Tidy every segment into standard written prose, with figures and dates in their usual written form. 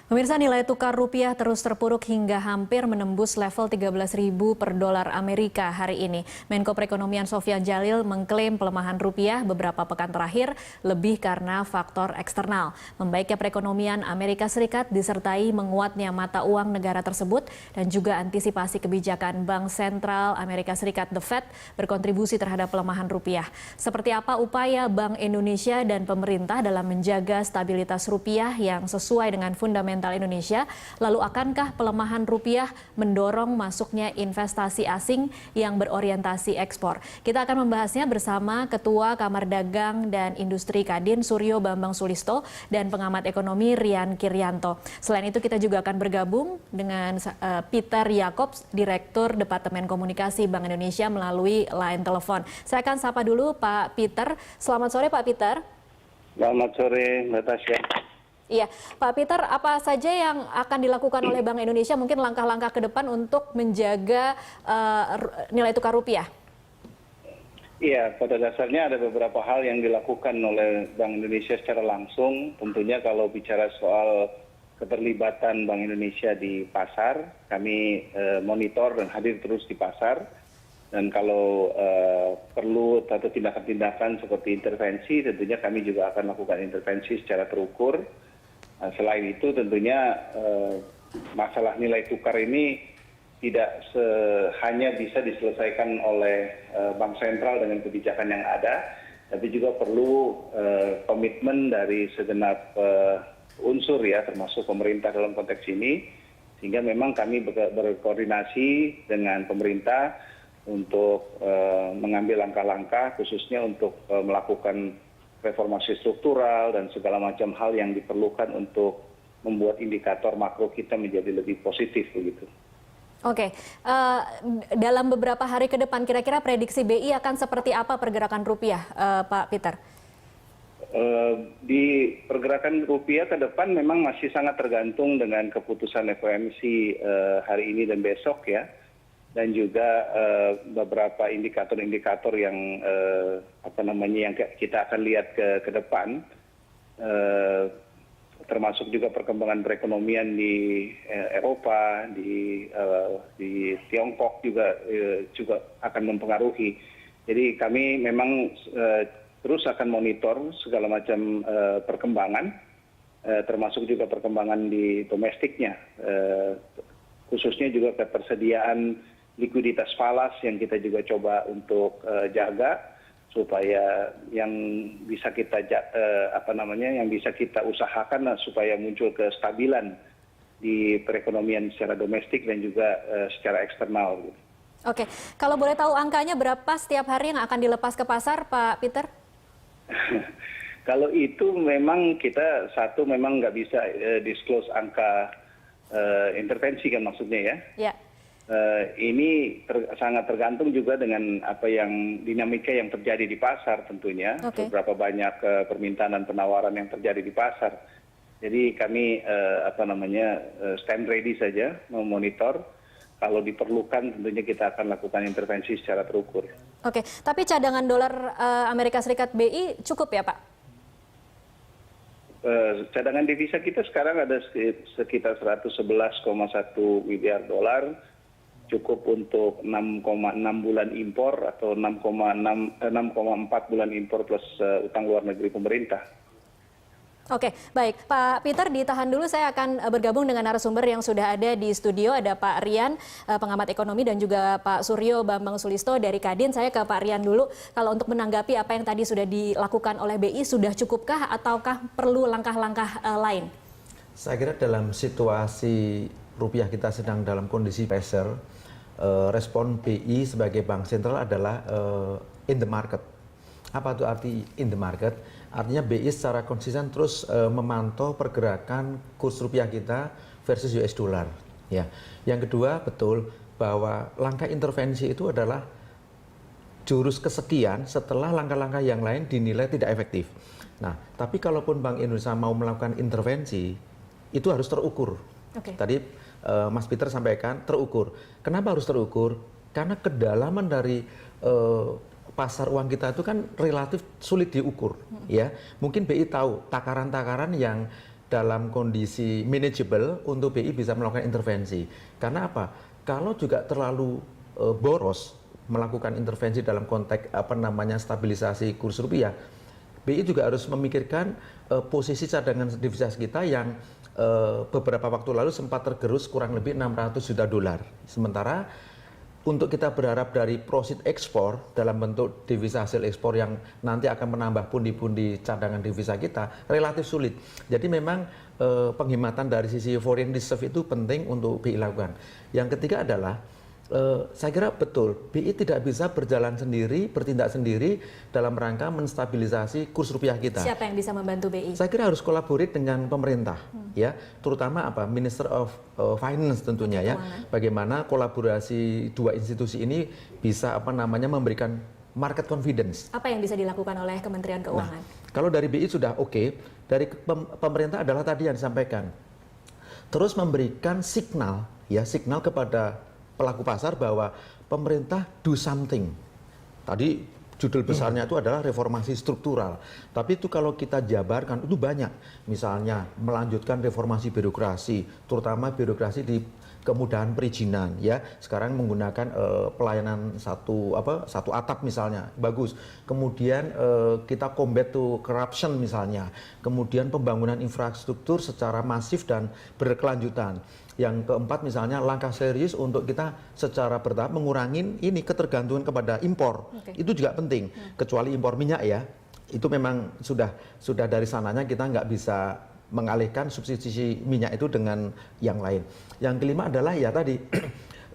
Pemirsa, nilai tukar rupiah terus terpuruk hingga hampir menembus level 13.000 per dolar Amerika hari ini. Menko Perekonomian Sofyan Djalil mengklaim pelemahan rupiah beberapa pekan terakhir lebih karena faktor eksternal. Membaiknya perekonomian Amerika Serikat disertai menguatnya mata uang negara tersebut dan juga antisipasi kebijakan Bank Sentral Amerika Serikat The Fed berkontribusi terhadap pelemahan rupiah. Seperti apa upaya Bank Indonesia dan pemerintah dalam menjaga stabilitas rupiah yang sesuai dengan fundamental Indonesia, lalu akankah pelemahan rupiah mendorong masuknya investasi asing yang berorientasi ekspor? Kita akan membahasnya bersama Ketua Kamar Dagang dan Industri Kadin Suryo Bambang Sulisto dan pengamat ekonomi Rian Kiryanto. Selain itu kita juga akan bergabung dengan Peter Jacobs, Direktur Departemen Komunikasi Bank Indonesia melalui line telepon. Saya akan sapa dulu Pak Peter. Selamat sore Pak Peter. Selamat sore Mbak Tasya. Iya, Pak Peter, apa saja yang akan dilakukan oleh Bank Indonesia, mungkin langkah-langkah ke depan untuk menjaga nilai tukar rupiah? Iya, pada dasarnya ada beberapa hal yang dilakukan oleh Bank Indonesia secara langsung. Tentunya kalau bicara soal keterlibatan Bank Indonesia di pasar, kami monitor dan hadir terus di pasar. Dan kalau perlu atau tindakan-tindakan seperti intervensi, tentunya kami juga akan lakukan intervensi secara terukur. Selain itu tentunya masalah nilai tukar ini tidak hanya bisa diselesaikan oleh Bank Sentral dengan kebijakan yang ada, tapi juga perlu komitmen dari segenap unsur ya, termasuk pemerintah dalam konteks ini, sehingga memang kami berkoordinasi dengan pemerintah untuk mengambil langkah-langkah khususnya untuk melakukan reformasi struktural dan segala macam hal yang diperlukan untuk membuat indikator makro kita menjadi lebih positif begitu. Oke, dalam beberapa hari ke depan kira-kira prediksi BI akan seperti apa pergerakan rupiah, Pak Peter? Di pergerakan rupiah ke depan memang masih sangat tergantung dengan keputusan FOMC hari ini dan besok ya. Dan juga beberapa indikator-indikator yang yang kita akan lihat ke depan, termasuk juga perkembangan perekonomian di Eropa, di Tiongkok juga akan mempengaruhi. Jadi kami memang terus akan monitor segala macam perkembangan, termasuk juga perkembangan di domestiknya, khususnya juga ketersediaan likuiditas falas yang kita juga coba untuk jaga supaya yang bisa kita yang bisa kita usahakan supaya muncul kestabilan di perekonomian secara domestik dan juga secara eksternal. Oke, kalau boleh tahu angkanya berapa setiap hari yang akan dilepas ke pasar, Pak Peter? Kalau itu memang kita memang nggak bisa disclose angka intervensi kan maksudnya ya. Ya. Ini sangat tergantung juga dengan apa yang dinamika yang terjadi di pasar tentunya. Okay. Beberapa banyak permintaan dan penawaran yang terjadi di pasar. Jadi kami stand ready saja memonitor. Kalau diperlukan tentunya kita akan lakukan intervensi secara terukur. Oke, tapi cadangan dolar Amerika Serikat BI cukup ya Pak? Cadangan devisa kita sekarang ada sekitar 111,1 miliar dolar. Cukup untuk 6,6 bulan impor atau 6,4 bulan impor plus utang luar negeri pemerintah. Oke, baik. Pak Peter, ditahan dulu. Saya akan bergabung dengan narasumber yang sudah ada di studio. Ada Pak Rian, pengamat ekonomi, dan juga Pak Suryo Bambang Sulisto dari Kadin. Saya ke Pak Rian dulu. Kalau untuk menanggapi apa yang tadi sudah dilakukan oleh BI, sudah cukupkah ataukah perlu langkah-langkah lain? Saya kira dalam situasi rupiah kita sedang dalam kondisi pressure, respon BI sebagai bank sentral adalah in the market. Apa itu arti in the market? Artinya BI secara konsisten terus memantau pergerakan kurs rupiah kita versus US dollar. Ya. Yang kedua, betul bahwa langkah intervensi itu adalah jurus kesekian setelah langkah-langkah yang lain dinilai tidak efektif. Nah, tapi kalaupun Bank Indonesia mau melakukan intervensi, itu harus terukur. Okay. Tadi Mas Peter sampaikan terukur. Kenapa harus terukur? Karena kedalaman dari pasar uang kita itu kan relatif sulit diukur, ya. Mungkin BI tahu takaran-takaran yang dalam kondisi manageable untuk BI bisa melakukan intervensi. Karena apa? Kalau juga terlalu boros melakukan intervensi dalam konteks stabilisasi kurs rupiah, BI juga harus memikirkan posisi cadangan devisa kita yang beberapa waktu lalu sempat tergerus kurang lebih 600 juta dolar. Sementara untuk kita berharap dari proceed ekspor dalam bentuk devisa hasil ekspor yang nanti akan menambah pundi-pundi cadangan devisa kita relatif sulit. Jadi memang penghematan dari sisi foreign reserve itu penting untuk BI lakukan. Yang ketiga adalah saya kira betul, BI tidak bisa berjalan sendiri, bertindak sendiri dalam rangka menstabilisasi kurs rupiah kita. Siapa yang bisa membantu BI? Saya kira harus kolaborasi dengan pemerintah, ya, terutama Minister of Finance tentunya ya. Bagaimana kolaborasi dua institusi ini bisa memberikan market confidence. Apa yang bisa dilakukan oleh Kementerian Keuangan? Nah, kalau dari BI sudah oke, dari pemerintah adalah tadi yang disampaikan. Terus memberikan signal kepada pelaku pasar bahwa pemerintah do something. Tadi judul besarnya itu adalah reformasi struktural. Tapi itu kalau kita jabarkan itu banyak. Misalnya melanjutkan reformasi birokrasi, terutama birokrasi di kemudahan perizinan ya. Sekarang menggunakan pelayanan satu atap misalnya, bagus. Kemudian kita combat to corruption misalnya. Kemudian pembangunan infrastruktur secara masif dan berkelanjutan. Yang keempat misalnya langkah serius untuk kita secara bertahap mengurangi ketergantungan kepada impor. Itu juga penting. Kecuali impor minyak ya. Itu memang sudah dari sananya kita nggak bisa mengalihkan subsidi minyak itu dengan yang lain. Yang kelima adalah ya tadi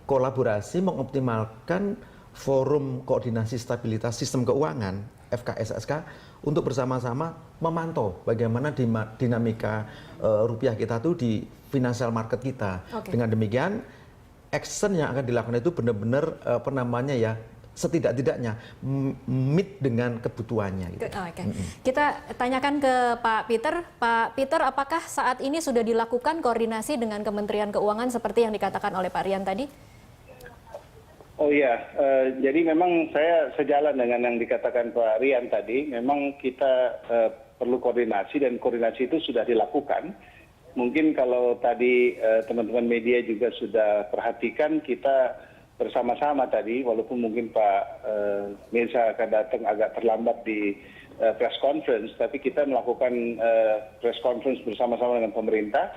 kolaborasi mengoptimalkan forum koordinasi stabilitas sistem keuangan FKSSK untuk bersama-sama memantau bagaimana dinamika rupiah kita tuh di financial market kita. Dengan demikian action yang akan dilakukan itu benar-benar setidak-tidaknya meet dengan kebutuhannya. Gitu. Kita tanyakan ke Pak Peter. Pak Peter, apakah saat ini sudah dilakukan koordinasi dengan Kementerian Keuangan seperti yang dikatakan oleh Pak Rian tadi? Oh iya, jadi memang saya sejalan dengan yang dikatakan Pak Rian tadi. Memang kita perlu koordinasi dan koordinasi itu sudah dilakukan. Mungkin kalau tadi teman-teman media juga sudah perhatikan, kita bersama-sama tadi, walaupun mungkin Pak Mirza akan datang agak terlambat di press conference, tapi kita melakukan press conference bersama-sama dengan pemerintah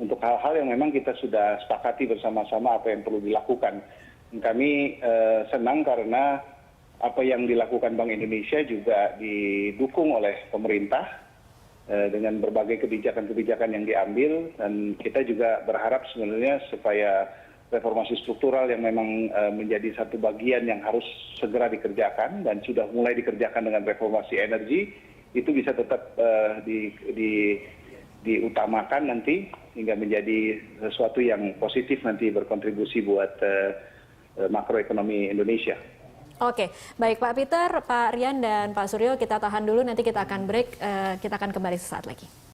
untuk hal-hal yang memang kita sudah sepakati bersama-sama apa yang perlu dilakukan. Kami senang karena apa yang dilakukan Bank Indonesia juga didukung oleh pemerintah dengan berbagai kebijakan-kebijakan yang diambil, dan kita juga berharap sebenarnya supaya reformasi struktural yang memang menjadi satu bagian yang harus segera dikerjakan dan sudah mulai dikerjakan dengan reformasi energi itu bisa tetap diutamakan nanti hingga menjadi sesuatu yang positif nanti berkontribusi buat makroekonomi Indonesia. Oke, baik Pak Peter, Pak Rian, dan Pak Suryo, kita tahan dulu, nanti kita akan break, kita akan kembali sesaat lagi.